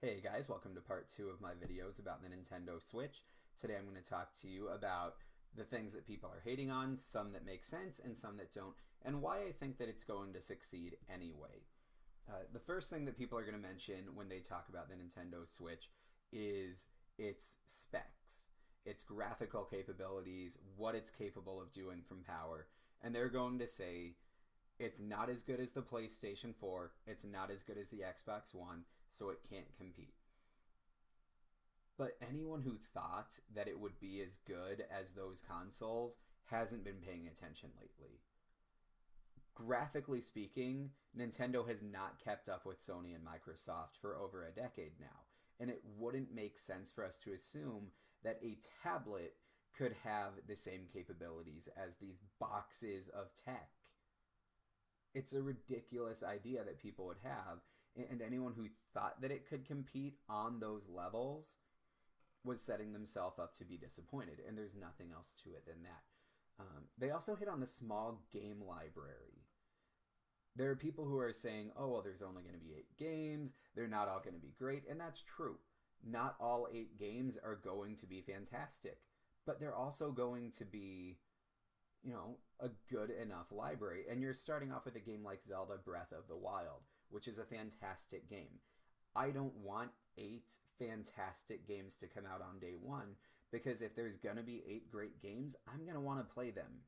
Hey guys, welcome to part 2 of my videos about the Nintendo Switch. Today I'm going to talk to you about the things that people are hating on, some that make sense and some that don't, and why I think that it's going to succeed anyway. The first thing that people are going to mention when they talk about the Nintendo Switch is its specs, its graphical capabilities, what it's capable of doing from power, and they're going to say it's not as good as the PlayStation 4, it's not as good as the Xbox One, so it can't compete. But anyone who thought that it would be as good as those consoles hasn't been paying attention lately. Graphically speaking, Nintendo has not kept up with Sony and Microsoft for over a decade now, and it wouldn't make sense for us to assume that a tablet could have the same capabilities as these boxes of tech. It's a ridiculous idea that people would have, and anyone who thought that it could compete on those levels was setting themselves up to be disappointed, and there's nothing else to it than that. They also hit on the small game library. There are people who are saying, oh, well, there's only going to be 8 games, they're not all going to be great, and that's true. Not all 8 games are going to be fantastic, but they're also going to be a good enough library. And you're starting off with a game like Zelda Breath of the Wild, which is a fantastic game. I don't want 8 fantastic games to come out on day one, because if there's going to be 8 great games, I'm going to want to play them.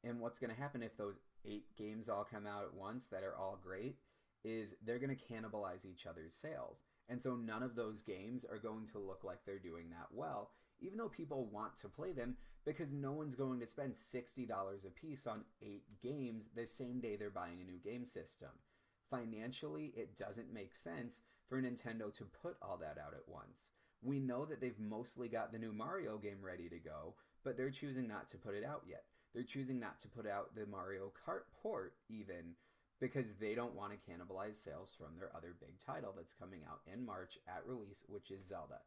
And what's going to happen if those 8 games all come out at once that are all great is they're going to cannibalize each other's sales. And so none of those games are going to look like they're doing that well, even though people want to play them, because no one's going to spend $60 a piece on 8 games the same day they're buying a new game system. Financially, it doesn't make sense for Nintendo to put all that out at once. We know that they've mostly got the new Mario game ready to go, but they're choosing not to put it out yet. They're choosing not to put out the Mario Kart port even, because they don't want to cannibalize sales from their other big title that's coming out in March at release, which is Zelda.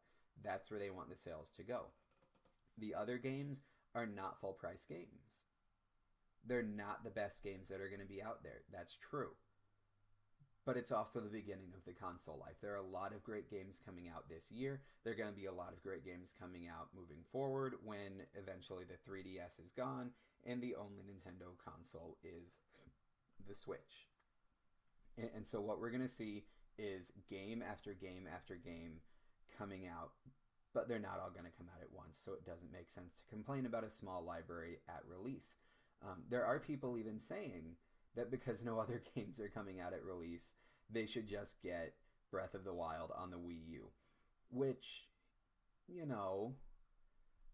That's where they want the sales to go. The other games are not full price games. They're not the best games that are going to be out there. That's true. But it's also the beginning of the console life. There are a lot of great games coming out this year. There are going to be a lot of great games coming out moving forward when eventually the 3DS is gone and the only Nintendo console is the Switch. And so what we're going to see is game after game after game coming out, but they're not all going to come out at once, so it doesn't make sense to complain about a small library at release. There are people even saying that because no other games are coming out at release, they should just get Breath of the Wild on the Wii U, which,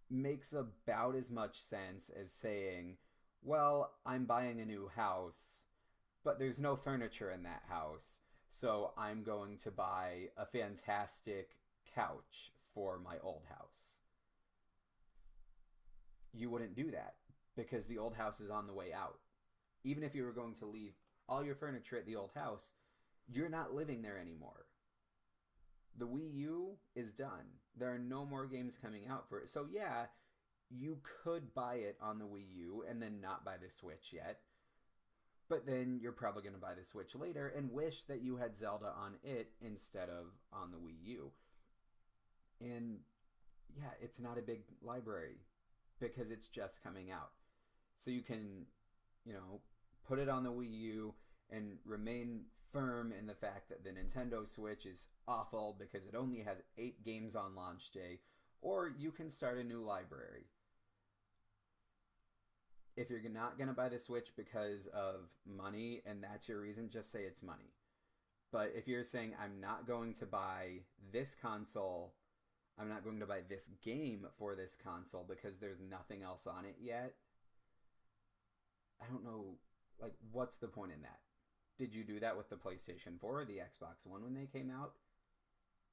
makes about as much sense as saying, well, I'm buying a new house, but there's no furniture in that house, so I'm going to buy a fantastic couch for my old house. You wouldn't do that because the old house is on the way out. Even if you were going to leave all your furniture at the old house, you're not living there anymore. The Wii U is done. There are no more games coming out for it. So yeah, you could buy it on the Wii U and then not buy the Switch yet. But then you're probably going to buy the Switch later and wish that you had Zelda on it instead of on the Wii U. And yeah, it's not a big library because it's just coming out. So you can, put it on the Wii U and remain firm in the fact that the Nintendo Switch is awful because it only has 8 games on launch day, or you can start a new library. If you're not going to buy the Switch because of money and that's your reason, just say it's money. But if you're saying, I'm not going to buy this console, I'm not going to buy this game for this console because there's nothing else on it yet, I don't know, what's the point in that? Did you do that with the PlayStation 4 or the Xbox One when they came out?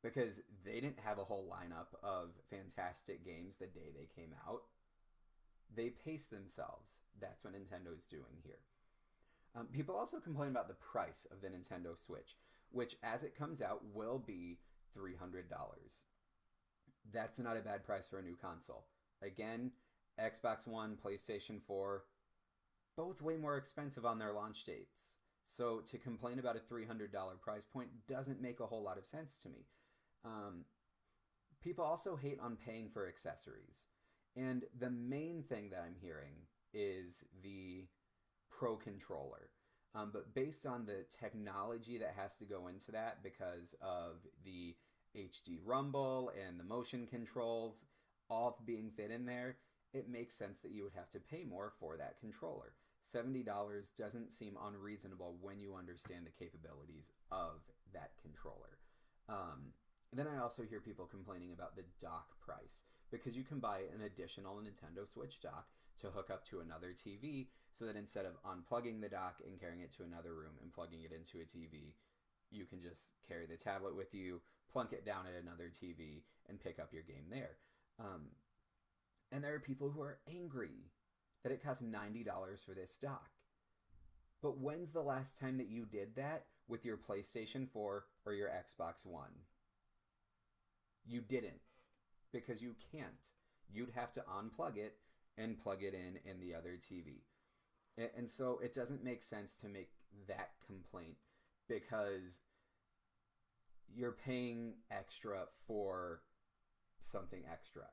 Because they didn't have a whole lineup of fantastic games the day they came out. They pace themselves. That's what Nintendo's doing here. People also complain about the price of the Nintendo Switch, which as it comes out will be $300. That's not a bad price for a new console. Again, Xbox One, PlayStation 4, both way more expensive on their launch dates. So to complain about a $300 price point doesn't make a whole lot of sense to me. Um, People also hate on paying for accessories. And the main thing that I'm hearing is the Pro Controller. But based on the technology that has to go into that because of the HD Rumble and the motion controls all being fit in there, it makes sense that you would have to pay more for that controller. $70 doesn't seem unreasonable when you understand the capabilities of that controller. Then I also hear people complaining about the dock price because you can buy an additional Nintendo Switch dock to hook up to another TV so that instead of unplugging the dock and carrying it to another room and plugging it into a TV, you can just carry the tablet with you, plunk it down at another TV, and pick up your game there. And there are people who are angry that it costs $90 for this dock. But when's the last time that you did that with your PlayStation 4 or your Xbox One? You didn't, because you can't. You'd have to unplug it and plug it in the other TV. And so it doesn't make sense to make that complaint because you're paying extra for something extra.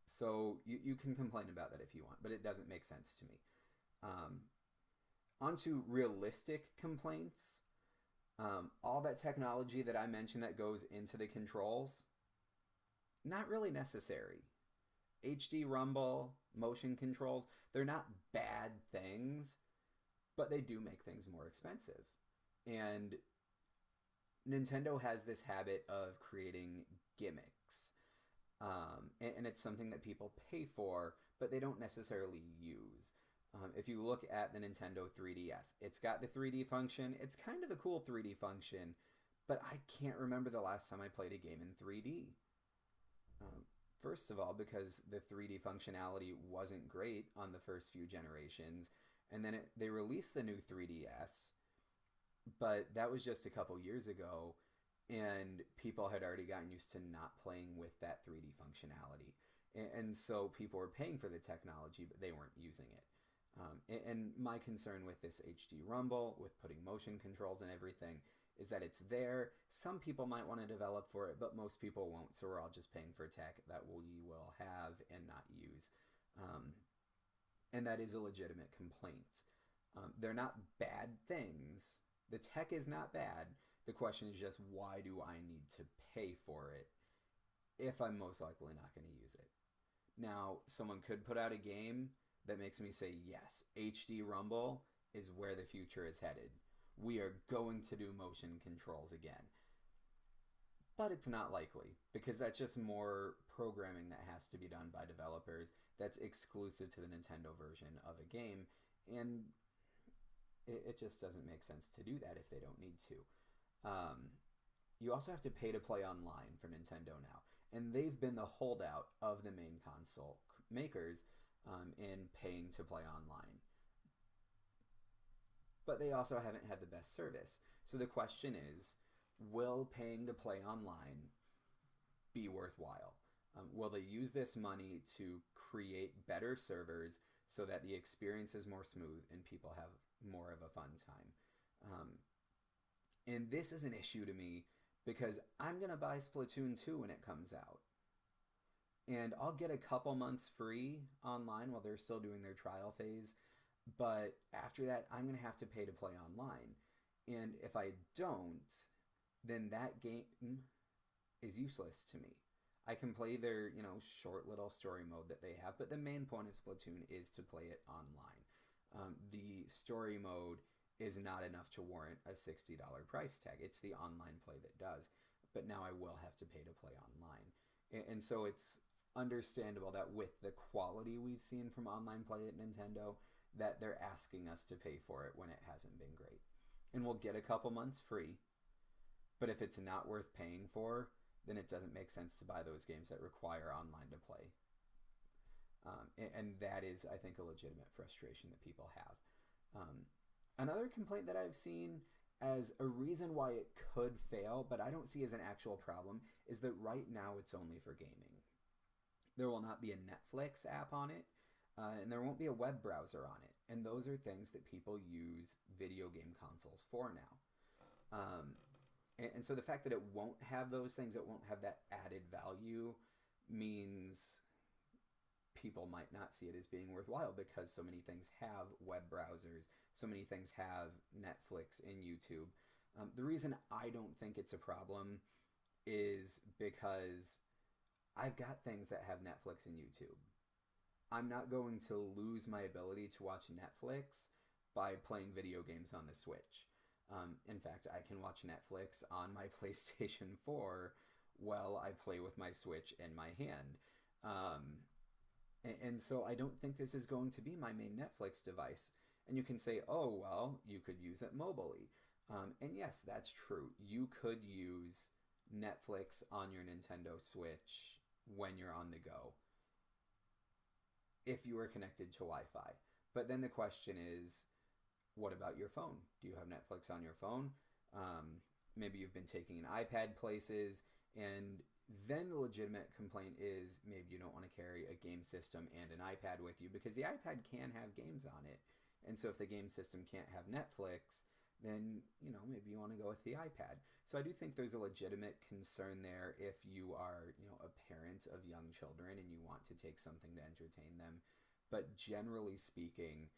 So you can complain about that if you want, but it doesn't make sense to me. Onto realistic complaints. All that technology that I mentioned that goes into the controls, not really necessary. HD Rumble, motion controls, they're not bad things, but they do make things more expensive. And Nintendo has this habit of creating gimmicks. And it's something that people pay for, but they don't necessarily use. If you look at the Nintendo 3DS, it's got the 3D function. It's kind of a cool 3D function, but I can't remember the last time I played a game in 3D. First of all, because the 3D functionality wasn't great on the first few generations, and then they released the new 3DS, but that was just a couple years ago, and people had already gotten used to not playing with that 3D functionality. And so people were paying for the technology, but they weren't using it. And my concern with this HD Rumble, with putting motion controls and everything, is that it's there. Some people might want to develop for it, but most people won't. So we're all just paying for tech that we will have and not use. And that is a legitimate complaint. They're not bad things. The tech is not bad. The question is just, why do I need to pay for it if I'm most likely not going to use it? Now, someone could put out a game that makes me say, yes, HD Rumble is where the future is headed. We are going to do motion controls again. But it's not likely, because that's just more programming that has to be done by developers that's exclusive to the Nintendo version of a game, and it just doesn't make sense to do that if they don't need to. You also have to pay to play online for Nintendo now, and they've been the holdout of the main console makers in paying to play online. But they also haven't had the best service. So the question is, will paying to play online be worthwhile? Will they use this money to create better servers so that the experience is more smooth and people have more of a fun time? And this is an issue to me because I'm going to buy Splatoon 2 when it comes out. And I'll get a couple months free online while they're still doing their trial phase. But after that, I'm going to have to pay to play online. And if I don't, then that game is useless to me. I can play their, short little story mode that they have, but the main point of Splatoon is to play it online. The story mode is not enough to warrant a $60 price tag. It's the online play that does. But now I will have to pay to play online. And so it's understandable that with the quality we've seen from online play at Nintendo, that they're asking us to pay for it when it hasn't been great. And we'll get a couple months free, but if it's not worth paying for, then it doesn't make sense to buy those games that require online to play. And that is, I think, a legitimate frustration that people have. Another complaint that I've seen as a reason why it could fail, but I don't see as an actual problem, is that right now it's only for gaming. There will not be a Netflix app on it, and there won't be a web browser on it. And those are things that people use video game consoles for now. And so the fact that it won't have those things, it won't have that added value, means people might not see it as being worthwhile because so many things have web browsers, so many things have Netflix and YouTube. The reason I don't think it's a problem is because I've got things that have Netflix and YouTube. I'm not going to lose my ability to watch Netflix by playing video games on the Switch. In fact, I can watch Netflix on my PlayStation 4 while I play with my Switch in my hand. And so I don't think this is going to be my main Netflix device. And you can say, oh, well, you could use it mobilely. And yes, that's true. You could use Netflix on your Nintendo Switch when you're on the go, if you were connected to Wi-Fi. But then the question is, what about your phone? Do you have Netflix on your phone? Maybe you've been taking an iPad places, and then the legitimate complaint is maybe you don't want to carry a game system and an iPad with you because the iPad can have games on it. And so if the game system can't have Netflix, then, maybe you want to go with the iPad. So I do think there's a legitimate concern there if you are, a parent of young children and you want to take something to entertain them. But generally speaking,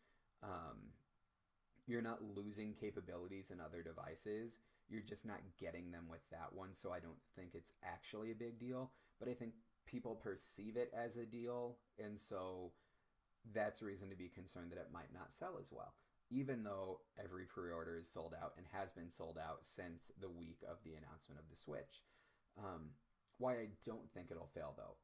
you're not losing capabilities in other devices. You're just not getting them with that one. So I don't think it's actually a big deal. But I think people perceive it as a deal. And so that's a reason to be concerned that it might not sell as well, even though every pre-order is sold out and has been sold out since the week of the announcement of the Switch. Why I don't think it'll fail, though.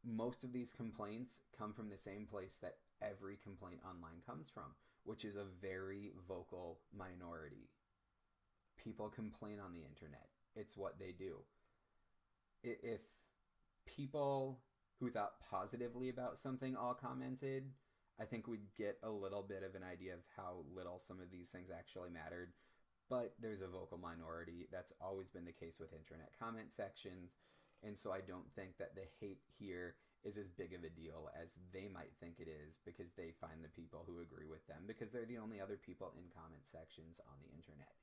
Most of these complaints come from the same place that every complaint online comes from, which is a very vocal minority. People complain on the internet. It's what they do. If people who thought positively about something all commented, I think we'd get a little bit of an idea of how little some of these things actually mattered. But there's a vocal minority. That's always been the case with internet comment sections. And so I don't think that the hate here is as big of a deal as they might think it is, because they find the people who agree with them, because they're the only other people in comment sections on the internet.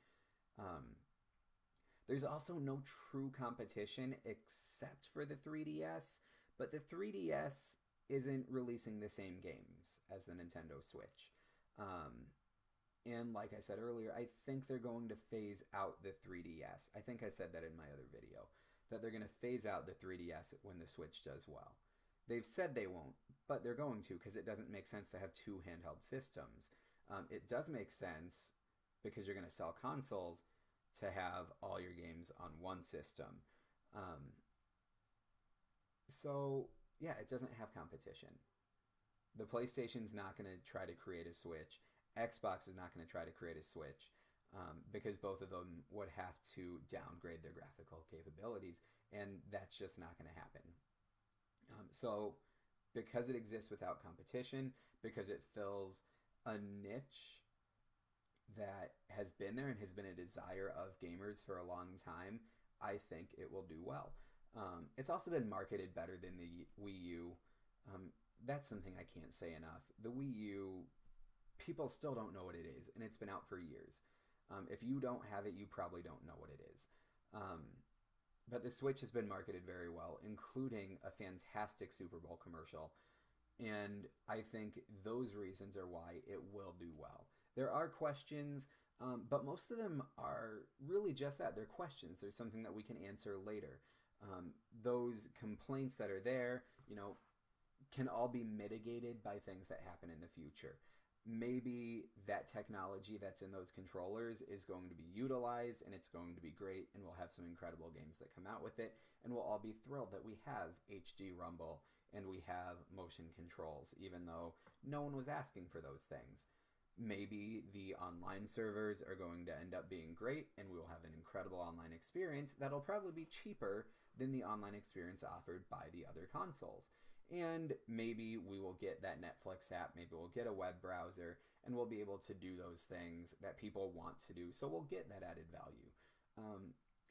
There's also no true competition except for the 3DS, but the 3DS isn't releasing the same games as the Nintendo Switch. And like I said earlier, I think they're going to phase out the 3DS. I think I said that in my other video, that they're going to phase out the 3DS when the Switch does well. They've said they won't, but they're going to, because it doesn't make sense to have two handheld systems. It does make sense, because you're going to sell consoles, to have all your games on one system. So, yeah, it doesn't have competition. The PlayStation's not going to try to create a Switch. Xbox is not going to try to create a Switch, because both of them would have to downgrade their graphical capabilities, and that's just not going to happen. So because it exists without competition, because it fills a niche that has been there and has been a desire of gamers for a long time, I think it will do well. It's also been marketed better than the Wii U. That's something I can't say enough. The Wii U, people still don't know what it is, and it's been out for years. If you don't have it, you probably don't know what it is. But the Switch has been marketed very well, including a fantastic Super Bowl commercial. And I think those reasons are why it will do well. There are questions, but most of them are really just that. They're questions. There's something that we can answer later. Those complaints that are there, can all be mitigated by things that happen in the future. Maybe that technology that's in those controllers is going to be utilized, and it's going to be great, and we'll have some incredible games that come out with it, and we'll all be thrilled that we have HD Rumble and we have motion controls, even though no one was asking for those things. Maybe the online servers are going to end up being great, and we will have an incredible online experience that'll probably be cheaper than the online experience offered by the other consoles. And maybe we will get that Netflix app, maybe we'll get a web browser, and we'll be able to do those things that people want to do, so we'll get that added value.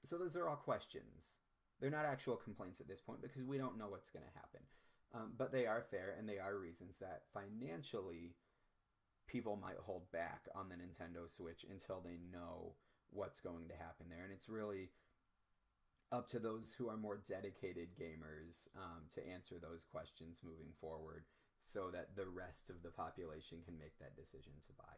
So those are all questions. They're not actual complaints at this point, because we don't know what's going to happen. But they are fair, and they are reasons that financially people might hold back on the Nintendo Switch until they know what's going to happen there. And it's really up to those who are more dedicated gamers to answer those questions moving forward so that the rest of the population can make that decision to buy.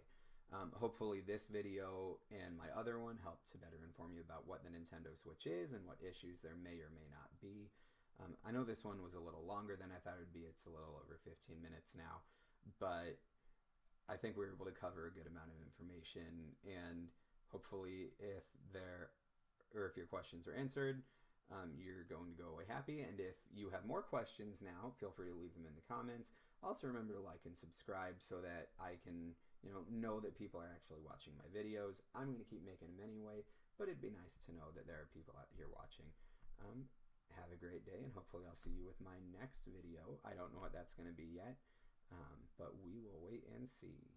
Hopefully this video and my other one helped to better inform you about what the Nintendo Switch is and what issues there may or may not be. I know this one was a little longer than I thought it would be. It's a little over 15 minutes now, but I think we were able to cover a good amount of information, and hopefully if your questions are answered, you're going to go away happy. And if you have more questions now, feel free to leave them in the comments. Also remember to like and subscribe so that I can know that people are actually watching my videos. I'm going to keep making them anyway, but it'd be nice to know that there are people out here watching. Have a great day, and hopefully I'll see you with my next video. I don't know what that's going to be yet, but we will wait and see.